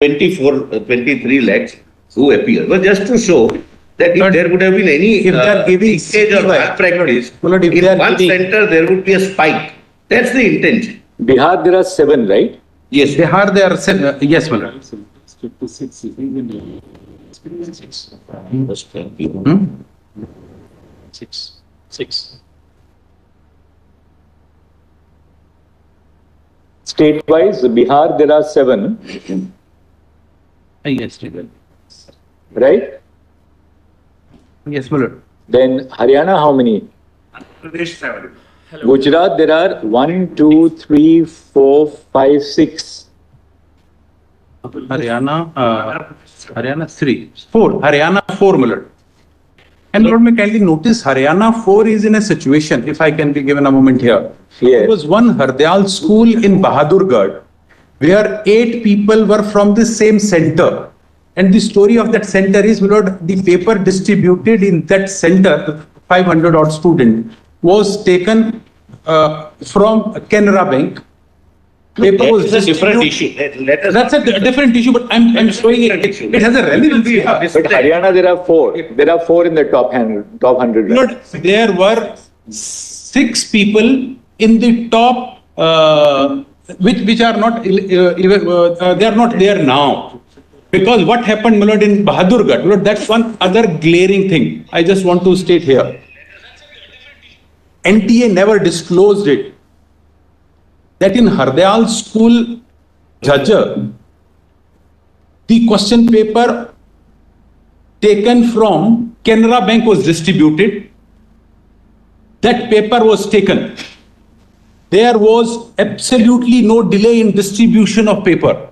24, 23 lakhs who appear. But just to show that if there would have been any leakage or malpractice, in one center there would be a spike. That's the intention. Bihar, there are 7, right? Yes. Bihar, there are 7. Yes, Malad. 6. State-wise, Bihar, there are 7. Yes, right? Yes, Malad. Then Haryana, how many? Pradesh 7. Gujarat, there are 1, 2, 3, 4, 5, 6. Haryana 3. 4. Haryana 4, Malad. And Lord, may kindly notice Haryana 4 is in a situation, if I can be given a moment here. Yes. There was one Hardyal school in Bahadurgarh where 8 people were from the same center. And the story of that center is, Lord, the paper distributed in that center, 500 odd student, was taken from Canara Bank. Paper was a different issue. That's a different issue, but I'm showing it. It has a relevance. But Haryana, there are 4. There are 4 in the top 100. Lord, there were 6 people in the top, which are not, they are not there now. Because what happened, Lord, in Bahadurgarh, Lord, that's one other glaring thing I just want to state here. NTA never disclosed it. That in Hardyal school, Jhajjar, the question paper taken from Canara Bank was distributed. That paper was taken. There was absolutely no delay in distribution of paper.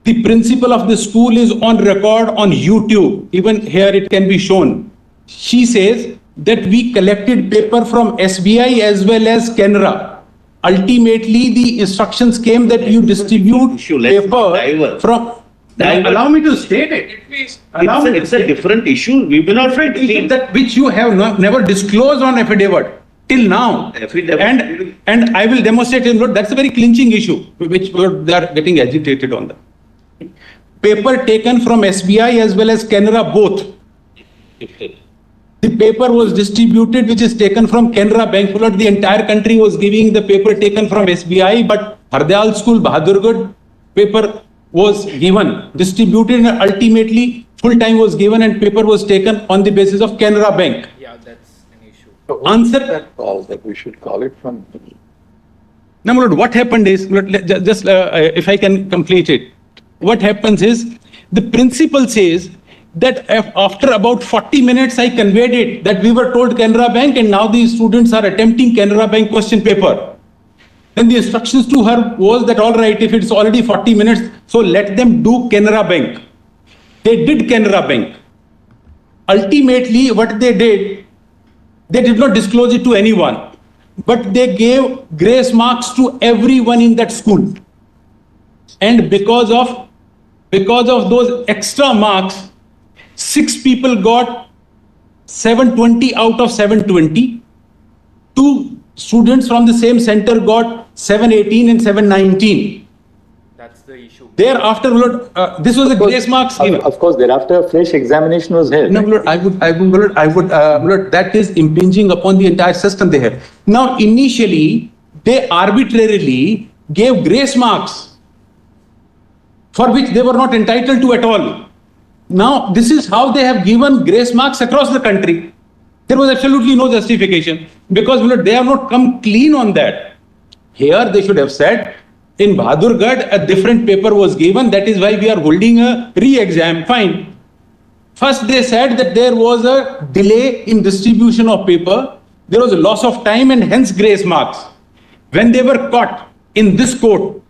The principal of the school is on record on YouTube. Even here it can be shown. She says that we collected paper from SBI as well as Canara. Ultimately, the instructions came that you distribute paper from. Allow me to state it. It's a different issue. We will not find that which you have never disclosed on affidavit till now. And I will demonstrate in Lord, that's a very clinching issue, which they are getting agitated on that. Paper taken from SBI as well as Canara both. The paper was distributed, which is taken from Canara Bank. The entire country was giving the paper taken from SBI, but Hardyal School, Bahadurgarh, paper was given, distributed, and ultimately full time was given and paper was taken on the basis of Canara Bank. Yeah, that's an issue. Answer that call that we should call it from. Now, Lord, what happened is, just if I can complete it, what happens is the principal says that after about 40 minutes, I conveyed it that we were told Canara Bank and now these students are attempting Canara Bank question paper. Then the instructions to her was that, all right, if it's already 40 minutes, so let them do Canara Bank. They did Canara Bank. Ultimately, what they did not disclose it to anyone, but they gave grace marks to everyone in that school. And because of those extra marks, 6 people got 720 out of 720. 2 students from the same center got 718 and 719. That's the issue. Thereafter, Lord, this was a grace marks. Of course, thereafter a fresh examination was held. No, Lord, Lord, that is impinging upon the entire system they have. Now, initially, they arbitrarily gave grace marks for which they were not entitled to at all. Now, this is how they have given grace marks across the country. There was absolutely no justification because they have not come clean on that. Here, they should have said, in Bahadurgarh, a different paper was given. That is why we are holding a re-exam. Fine. First, they said that there was a delay in distribution of paper. There was a loss of time and hence grace marks. When they were caught in this court,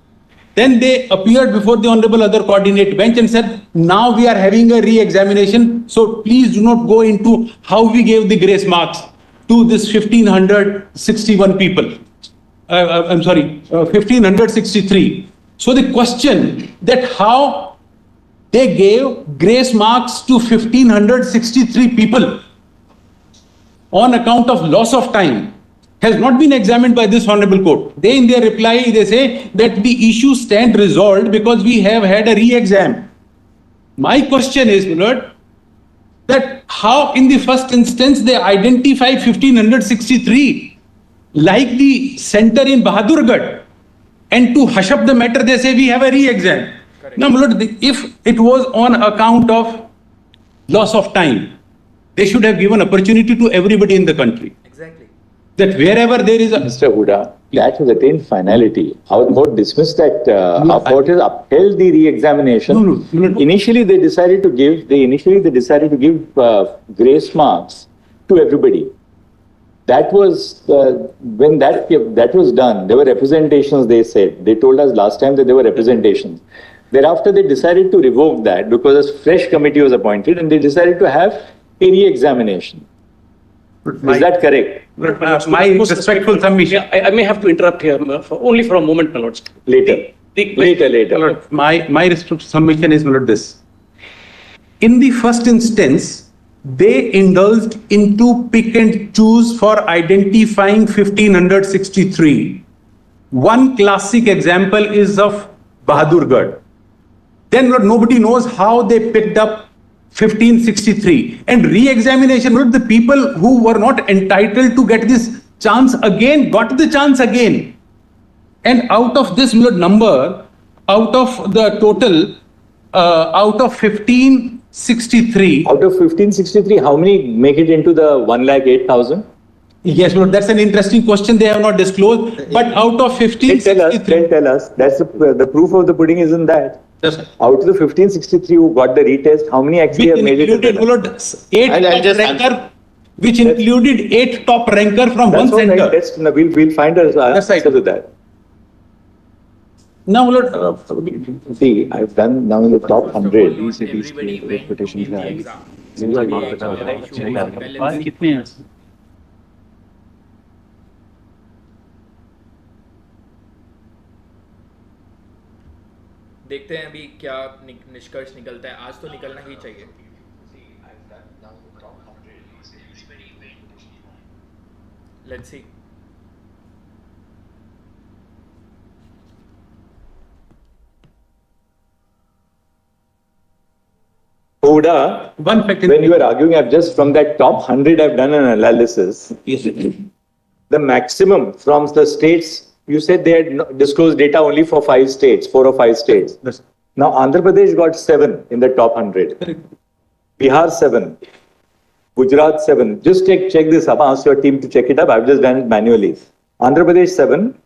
then they appeared before the Honorable Other Coordinate Bench and said, now we are having a re-examination, so please do not go into how we gave the grace marks to this 1561 people. 1563. So the question that how they gave grace marks to 1563 people on account of loss of time has not been examined by this honorable court. They, in their reply, they say that the issue stand resolved because we have had a re-exam. My question is, my lord, that how in the first instance they identify 1563 like the center in Bahadurgarh, and to hush up the matter they say we have a re-exam. Now, my lord, if it was on account of loss of time, they should have given opportunity to everybody in the country. Exactly. That wherever there is a... Mr. Huda, that has attained finality. Our court dismissed that, No, our court has upheld the re-examination. No. Initially, they decided to give, grace marks to everybody. That was, when that was done, there were representations, they said. They told us last time that there were representations. Thereafter, they decided to revoke that because a fresh committee was appointed and they decided to have a re-examination. Is that correct? My respectful submission. I may have to interrupt here only for a moment, my lords. Later. Later. My respectful submission is, my lord, this. In the first instance, they indulged into pick and choose for identifying 1563. One classic example is of Bahadurgarh. Then nobody knows how they picked up 1563. And re-examination, the people who were not entitled to get this chance again, got the chance again. And out of this number, out of the total, out of 1563. Out of 1563, how many make it into the 108,000? Yes, Lord, that's an interesting question. They have not disclosed. But out of 1563. Tell us. That's the proof of the pudding isn't that. Yes, Out of the 1563 who got the retest, how many actually have made it? Which included 8 top ranker from one center. Right. We'll find an answer to that. Now, Lord, see, I've done now in the top 100. These cities reputations have. देखते हैं अभी क्या निष्कर्ष निकलता है. आज तो निकलना ही चाहिए. Let's see. Huda, one fact when you were arguing, I've just from that top 100, I've done an analysis. Yes, The maximum from the states, you said they had disclosed data only for 4 or 5 states. yes. Now, Andhra Pradesh got 7 in the top 100. Correct. Bihar 7. Gujarat 7. Just check this up. Ask your team to check it up. I've just done it manually. Andhra Pradesh 7.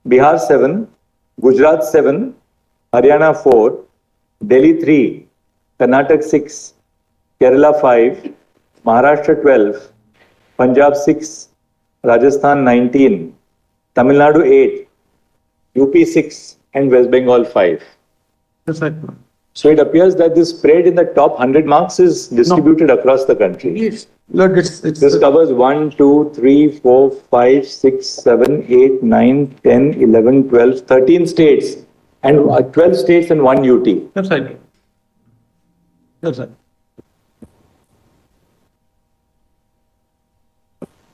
Bihar 7. Gujarat 7. Haryana 4. Delhi 3. Karnataka 6. Kerala 5. Maharashtra 12. Punjab 6. Rajasthan 19. Tamil Nadu 8. UP 6. And West Bengal 5. That's right. So it appears that this spread in the top 100 marks is distributed across the country. Yes. Lord, it's This covers 1, 2, 3, 4, 5, 6, 7, 8, 9, 10, 11, 12, 13 states and 12 states and 1 UT. That's right. That's right.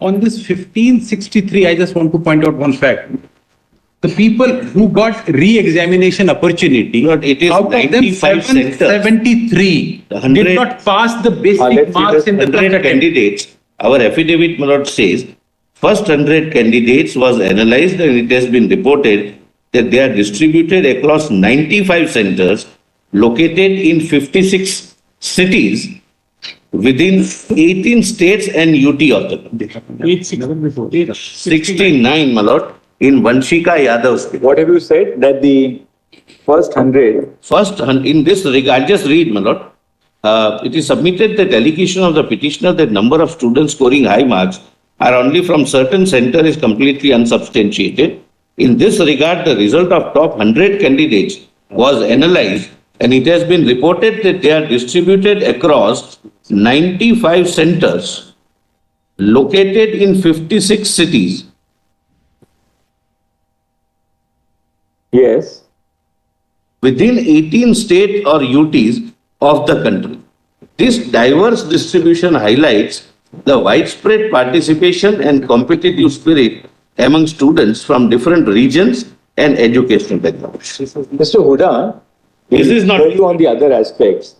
On this 1563, I just want to point out one fact. The people who got re-examination opportunity, Lord, it is out of them 95 centers. 773 The 100 did not pass the let's basic see marks the in the 100 first attempt. candidates, our affidavit, my lord, says, first 100 candidates was analyzed and it has been reported that they are distributed across 95 centers located in 56 cities within 18 states and UT of the country. 69, my lord, in Vanshika Yadav state. What have you said? That the first 100, First, in this regard, just read, my lord. It is submitted that allegation of the petitioner that number of students scoring high marks are only from certain center is completely unsubstantiated. In this regard, the result of top 100 candidates was analyzed and it has been reported that they are distributed across 95 centers located in 56 cities. yes, Within 18 state or UTs of the country. This diverse distribution highlights the widespread participation and competitive spirit among students from different regions and educational backgrounds. Mr. Huda, This is not- you on the other aspects.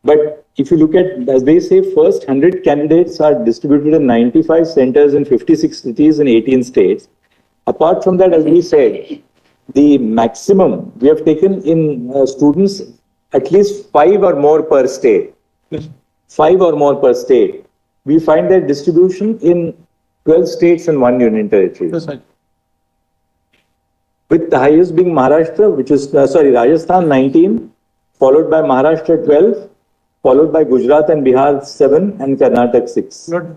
But if you look at, as they say, first 100 candidates are distributed in 95 centers in 56 cities in 18 states. Apart from that, as we said, the maximum we have taken in students, at least 5 or more per state. 5 or more per state. We find that distribution in 12 states and 1 union territory. Yes, sir. With the highest being Maharashtra, which is, Rajasthan 19, followed by Maharashtra 12, followed by Gujarat and Bihar 7, and Karnataka 6. Lord,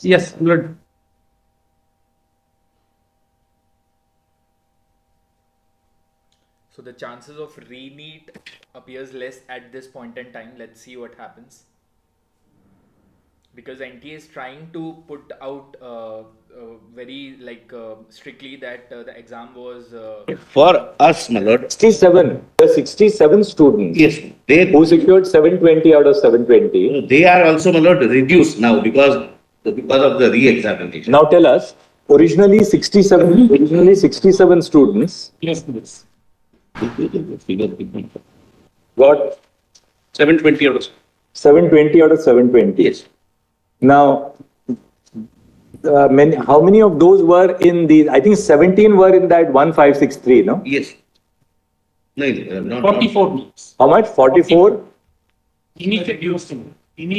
yes, Lord. So the chances of re-NEET appears less at this point in time. Let's see what happens. Because NTA is trying to put out very strictly that the exam was For us, my lord, 67 students yes, who secured 720 out of 720. they are also, my lord, reduced now because of the re-examination. Now tell us, originally 67 students Yes, please. got 720 out of 720 out of 720. Yes. Now, how many of those were in the, I think 17 were in that 1563, no? Yes. No, not 44 minutes. How much? 44? Initially,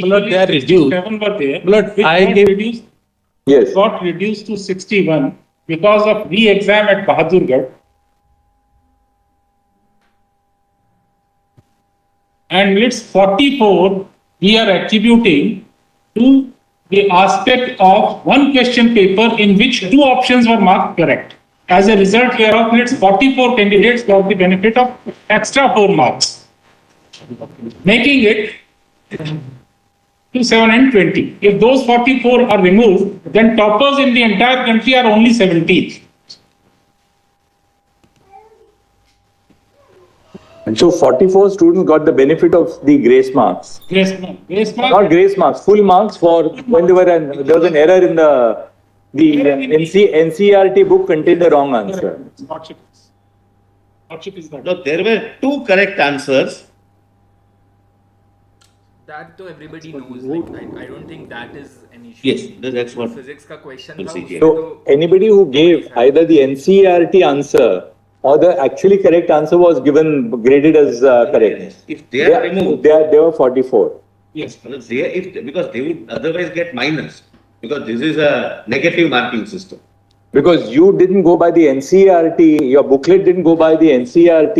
Lord, they are reduced. 7 were there. Lord, which I got gave- reduced, Yes. got reduced to 61 because of re-exam at Bahadurgarh. And it's 44 we are attributing to the aspect of one question paper in which 2 options were marked correct. As a result whereof, it's 44 candidates got the benefit of extra 4 marks, making it to 720. If those 44 are removed, then toppers in the entire country are only 17. And so 44 students got the benefit of the grace marks. Grace mark. Not grace marks, full marks for when there was an error in the NCERT book contained the wrong answer. Lordship is that. No, there were 2 correct answers. that to everybody knows. Like I don't think that is an issue. Yes, that's what. Physics का question We'll था, see उसमें here. So तो anybody who gave either the NCERT answer or the actually correct answer was graded as correct. If they are removed, They were 44. Yes. because they would otherwise get minus, because this is a negative marking system. Because you didn't go by the NCERT, your booklet didn't go by the NCERT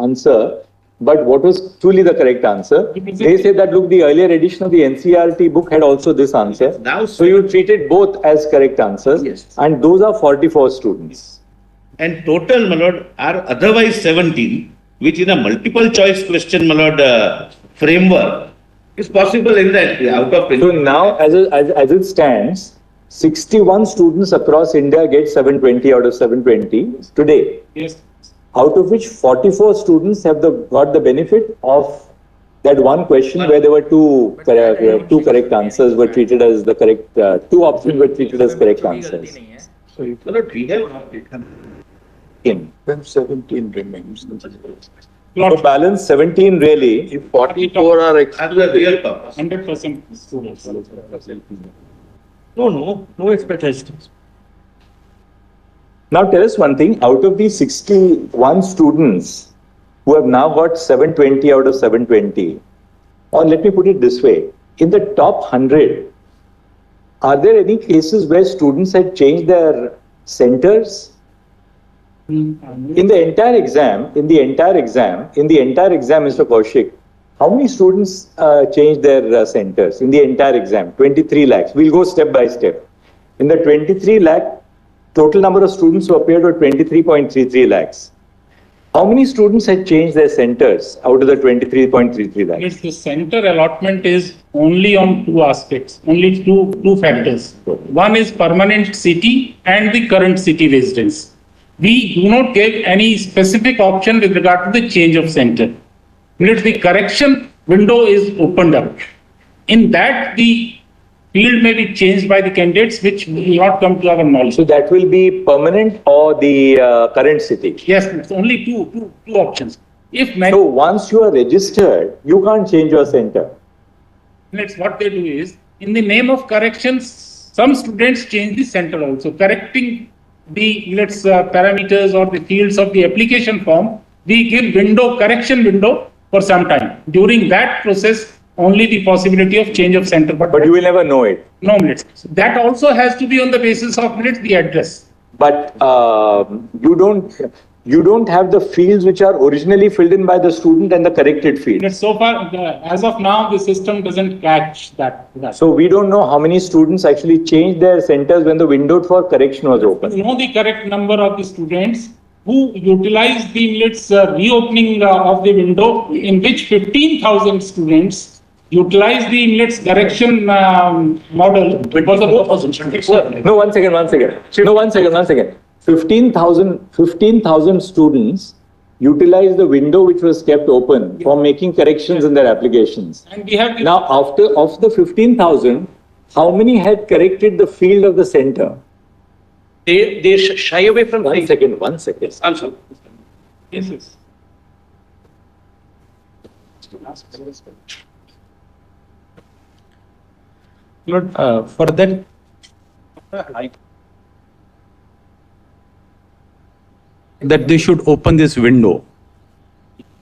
answer, but what was truly the correct answer? They said that, look, the earlier edition of the NCERT book had also this answer. Now, So you treated both as correct answers. Yes. And those are 44 students. And total, my lord, are otherwise 17, which in a multiple choice question, my lord, framework is possible in that out of 20. So now, as it stands, 61 students across India get 720 out of 720 today, Yes. out of which 44 students have got the benefit of that one question where there were two correct answers were treated as the correct, 2 options were treated as correct कोई गलती answers. नहीं है. So if My lord, we have then 17 remains. So balance 17 really. If 44 are as the real purpose. 100% students. no expectations. Now tell us one thing, out of these 61 students who have now got 720 out of 720, or let me put it this way, in the top 100, are there any cases where students had changed their centers? In the entire exam, Mr. Kaushik, how many students changed their centers in the entire exam? 23 lakhs. We'll go step by step. In the 23 lakh, total number of students who appeared were 23.33 lakhs. How many students had changed their centers out of the 23.33 lakhs? Yes, the center allotment is only on 2 aspects, only two factors. One is permanent city and the current city residence. We do not give any specific option with regard to the change of center. If the correction window is opened up, In that, the field may be changed by the candidates, which will not come to our knowledge. So that will be permanent or the current city? Yes, it's only two options. If So once you are registered, you can't change your center. what they do is, in the name of corrections, some students change the center also, correcting the parameters or the fields of the application form. We give correction window for some time. During that process, only the possibility of change of center. But you will never know it. No, minutes. That also has to be on the basis of the address. But you don't have the fields which are originally filled in by the student and the corrected fields. So far, as of now, the system doesn't catch that. So we don't know how many students actually changed their centers when the window for correction was open. We know the correct number of the students who utilized the reopening of the window, in which 15,000 students utilized the correction model because of No, one second. 15,000 students utilized the window which was kept open for making corrections in their applications. And we have Now, of the 15,000, how many had corrected the field of the center? They shy away from One second. I'm sorry. Yes. Lord, for that, that they should open this window.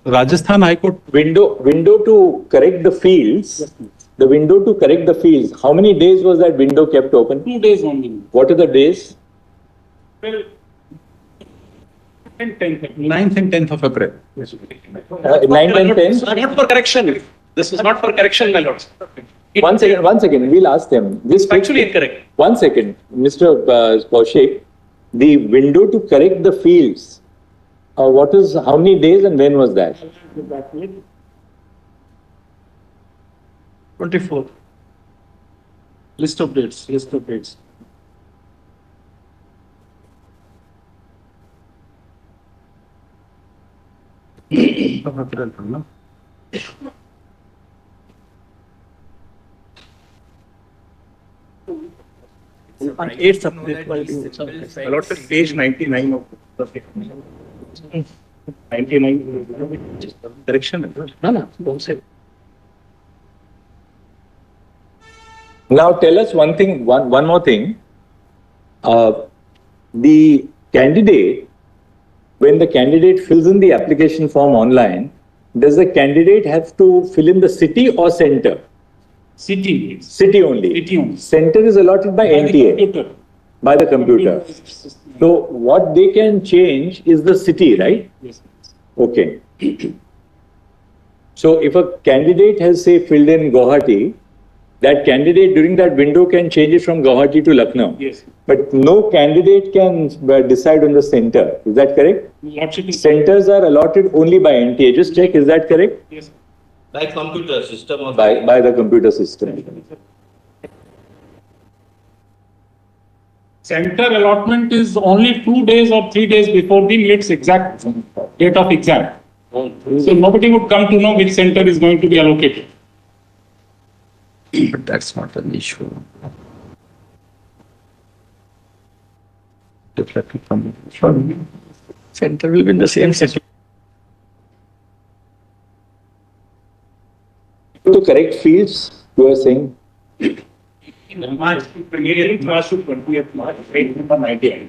Rajasthan High Court. Window to correct the fields. The window to correct the fields. How many days was that window kept open? 2 days only. What are the days? Well, 10th. 9th and 10th of April. 9 and 10? This is not for correction. This is not for correction, my lords. One second. We'll ask them. This It's actually incorrect. 1 second. Mr. 𝐂𝐿, the window to correct the fields, how many days and when was that? 24. List of dates. On 8th April. Allotted page 99 of the paper. 99. Correction. No, don't say. Now tell us one more thing. The candidate, when the candidate fills in the application form online, does the candidate have to fill in the city or center? City. City only. City only. Center is allotted by NTA, Computer. by the computer. So what they can change is the city, right? Yes. Okay. So if a candidate has, say, filled in Guwahati, that candidate during that window can change it from Guwahati to Lucknow. Yes. But no candidate can decide on the center. Is that correct? Lordship is- Centers are allotted only by NTA. Just check, is that correct? Yes. By computer system or By the computer system. Center allotment is only 2 days or 3 days before the exact date of exam. So nobody would come to know which center is going to be allocated. But that's not an issue. Differently from Center will be in the same city. To correct fields, you are saying? March 20th March, page number 98.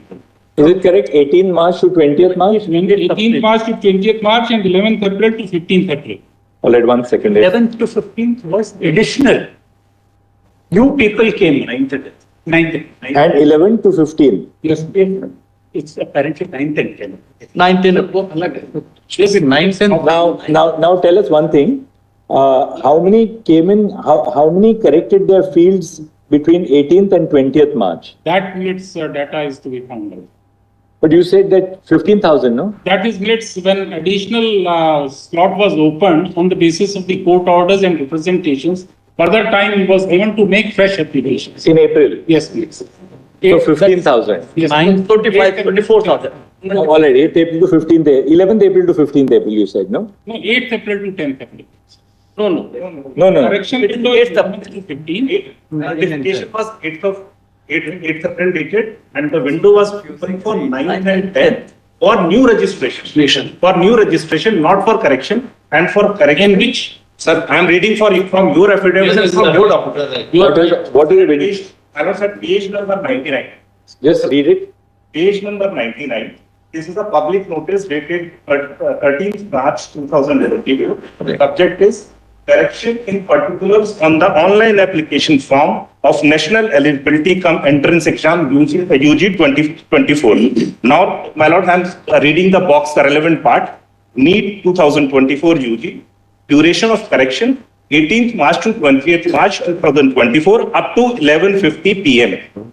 Is it correct? 18 March to 20th March? 18th March to 20th March and 11th April to 15th April. All right, 1 second. 11th to 15th was additional. You people came 9th. And 11 to 15. Yes. It's apparently 9th and 10th. 9th and Yes, 9th and Now tell us one thing. How many came in, how many corrected their fields between 18th and 20th March? That data is to be found out. But you said that 15,000, no? That is when additional slot was opened on the basis of the court orders and representations. Further time was given to make fresh applications. In April. Yes, please. So 15,000. Yes. 24,000. All right, 8th April to 15th, 11th April to 15th April, you said, no? No, 8th April to 10th April. No. Correction window is the 15. Notification was 8th April dated, and the window was open for 9th and 10th for new registration. For new registration, not for correction. And for correction, In which? sir, I am reading for you from your affidavit and from your document. What is the window? I was at page number 99. Just read it. Page number 99. This is a public notice dated 13th March 2022. The subject is correction in particulars on the online application form of National Eligibility cum Entrance Exam UG 2024. Now, my lord, I am reading the box, the relevant part. NEET 2024 UG. Duration of correction 18th March to 20th March 2024 up to 11:50 p.m.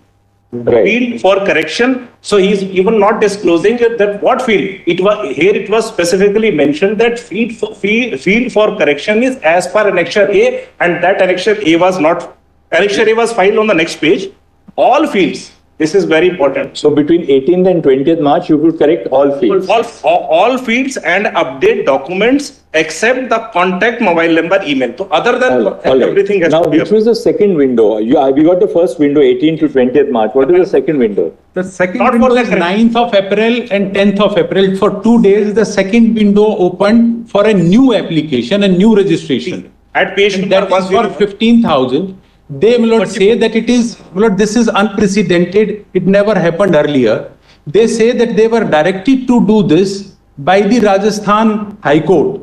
Right. Field for correction. So he is even not disclosing that what field. It was specifically mentioned that field for correction is as per Annexure A, and that Annexure A was not. Annexure A was filed on the next page. All fields. This is very important. So between 18th and 20th March, you could correct all fields. All fields and update documents except the contact mobile number, email. So other than All right. everything has Now, to be which was the second window? We got the first window, 18th to 20th March. What is the second window? The second Not for window the is correction. 9th of April and 10th of April. For 2 days, the second window opened for a new application, a new registration. at page And number that is for 101. 15,000. They will not say that it is, this is unprecedented. It never happened earlier. They say that they were directed to do this by the Rajasthan High Court.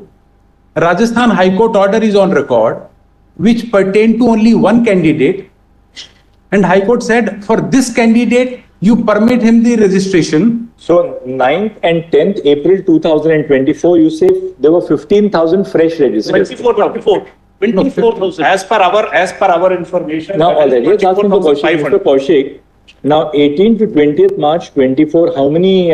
Rajasthan High Court order is on record, which pertained to only one candidate. And High Court said, for this candidate, you permit him the registration. So 9th and 10th April 2024, you say there were 15,000 fresh registrants. 24,000. As per our information. Now, already, let's ask Mr. Kaushik. Mr. Kaushik, now 18th to 20th March 24, how many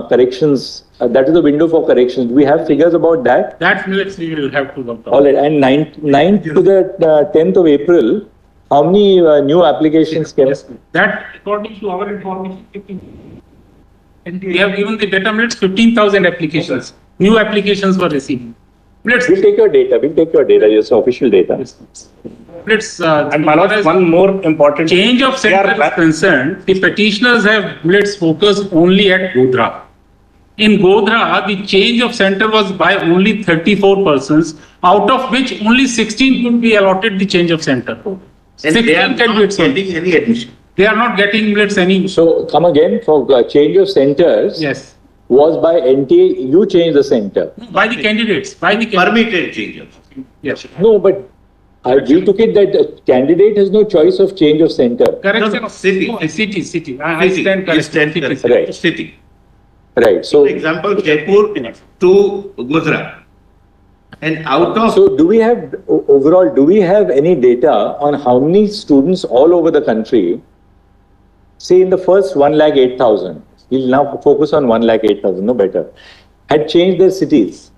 corrections? That is the window for corrections. Do we have figures about that? That we will have to work out. All right, and 9th to the 10th of April, how many new applications came? That according to our information, and we have given the data minutes, 15,000 applications. New applications were received. We'll take your data. It's official data. And my lord, one more important Change of center is concerned, the petitioners have focused only at Godhra. In Godhra, the change of center was by only 34 persons, out of which only 16 could be allotted the change of center. And they are not getting any admission. They are not getting any. So, come again, for change of centers, Yes. was by NTA, you changed the center. By the candidates. Permitted change. Yes. No, but we took it that a candidate has no choice of change of center. Correction No, of city. City. I stand corrected. Right. City. Right. So, For example, Jaipur to Gujarat. And out of so do we have overall? Do we have any data on how many students all over the country? Say in the first 108,000. We'll now focus on 108,000. No better. Had changed their cities.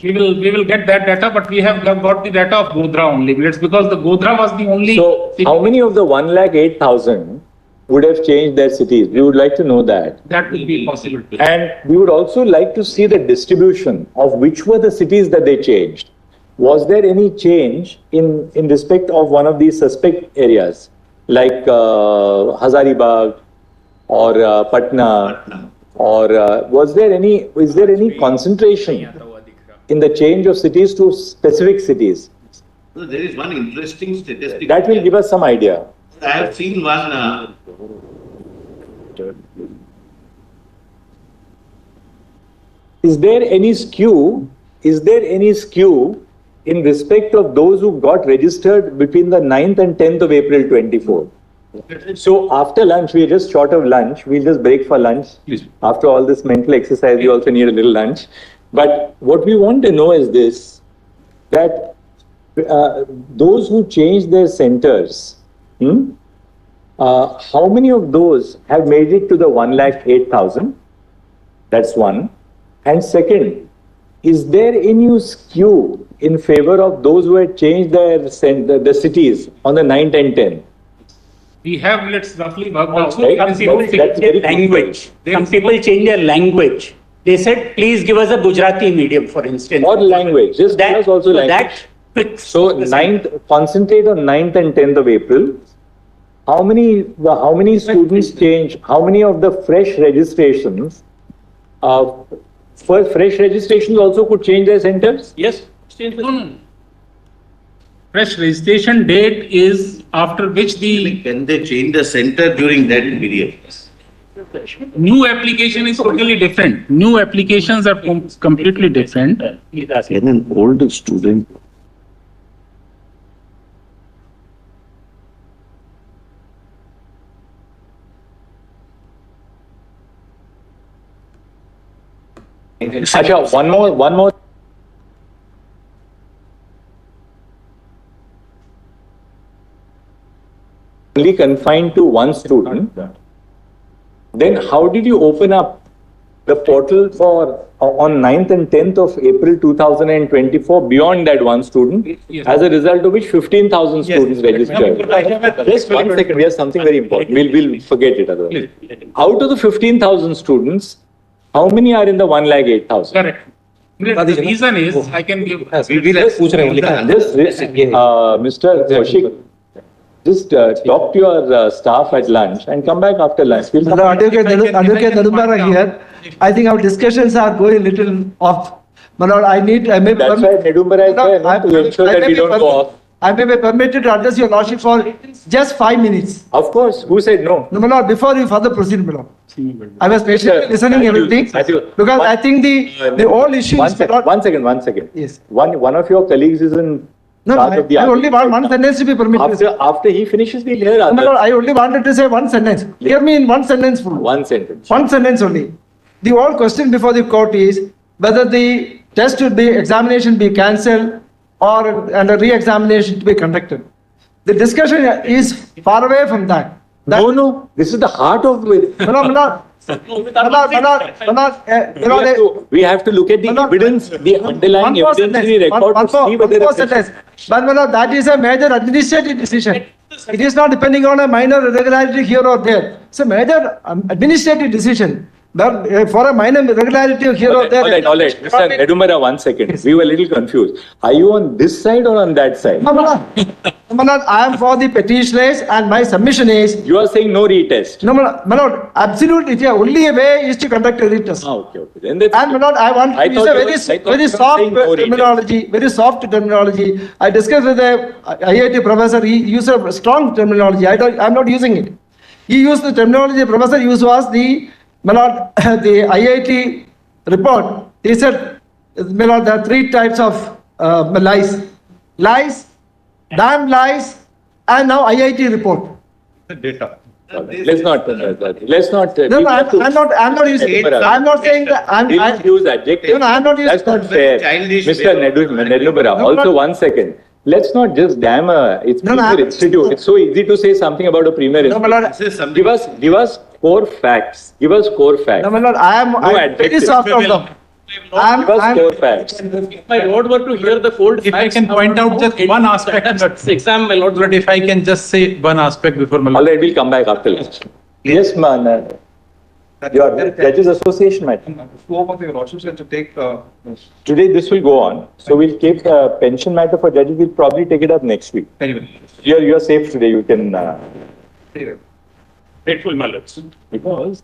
We will get that data, but we have got the data of Godhra only. It's because the Godhra was the only. So, how many of the 108,000 would have changed their cities? We would like to know that. That will be possible. And we would also like to see the distribution of which were the cities that they changed. Was there any change in respect of one of these suspect areas, like Hazaribagh or Patna, or is there any concentration in the change of cities to specific cities? So there is one interesting statistic. That will give us some idea. I have seen one. Is there any skew in respect of those who got registered between the 9th and 10th of April 24? So after lunch, we are just short of lunch. We'll just break for lunch. Please. After all this mental exercise, we also need a little lunch. But what we want to know is this, that those who changed their centers, how many of those have made it to the 108,000? That's one. And second, is there any skew in favor of those who had changed their cities on the 9th and 10th? We have, let's roughly work out. Right. Some people That's change very their language. Some people change their language. They said, please give us a Gujarati medium, for instance. Or language, just That- give us also so language. So 9th, concentrate on 9th and 10th of April. How many students change? How many of the fresh registrations? For fresh registrations also could change their centers? Yes. No. Fresh registration date is after which the Can they change the center during that period? new application is totally different. New applications are completely different. Can an old student Asha, one more. Only confined to one student. Then how did you open up the portal for on 9th and 10th of April 2024 beyond that one student? As a result of which 15,000 students registered. Just 1 second, we have something very important. We'll forget it otherwise. Out of the 15,000 students, how many are in the 1,08,000? Correct. The reason is I can give. Mr. Kaushik, just talk to your staff at lunch and come back after lunch. Advocate Nedumara here. I think our discussions are going a little off. My lord, I need. That's why Nedumara is there, to ensure that we don't go off. I may be permitted to address your lordship for just 5 minutes. Of course. Who said no? No, my lord, before you further proceed, my lord. I was patiently listening everything because I think the whole issue is. One second. Yes. One of your colleagues is in. No, I only want one sentence to be permitted. After he finishes, we'll hear No, others. my lord, I only wanted to say one sentence. Hear me in one sentence full. One sentence. One sentence only. The whole question before the court is whether the test should be, examination be cancelled and a re-examination to be conducted. The discussion is far away from that. No. This is the heart of it. We have to look at the evidence, the underlying evidence in the record to see whether But that is a major administrative decision. It is not depending on a minor irregularity here or there. It's a major administrative decision. But for a minor irregularity here or there. All right. Mr. Nedumara, 1 second. We were a little confused. Are you on this side or on that side? I am for the petitioners and my submission is. You are saying no retest. No, my lord, absolutely. The only way is to conduct a retest. Okay. Then that's and my lord, I want to use a very soft terminology, very soft terminology. I discussed with the IIT professor, he used a strong terminology. I'm not using it. He used the terminology the professor used was the IIT report. He said, there are 3 types of lies. Lies, damn lies, and now IIT report. The data. Let's not. No, I'm not using it. I'm not saying that. Didn't use adjective. No, I'm not using. That's not fair. Mr. Nedumara, also 1 second. Let's not just damn it's Premier Institute. It's so easy to say something about a Premier Institute. Give us core facts. No, my lord, I'm very soft on them. Give us core facts. If my lord were to hear the cold If I can point out just one aspect of that exam, my lord. But if I can just say one aspect before my All right, we'll come back after lunch. Yes, man. Your Judges Association, madam. Scope of your lordships to take. Today this will go on. So we'll keep the pension matter for judges. We'll probably take it up next week. Anyway. You're safe today. You can. Grateful, my lords. Because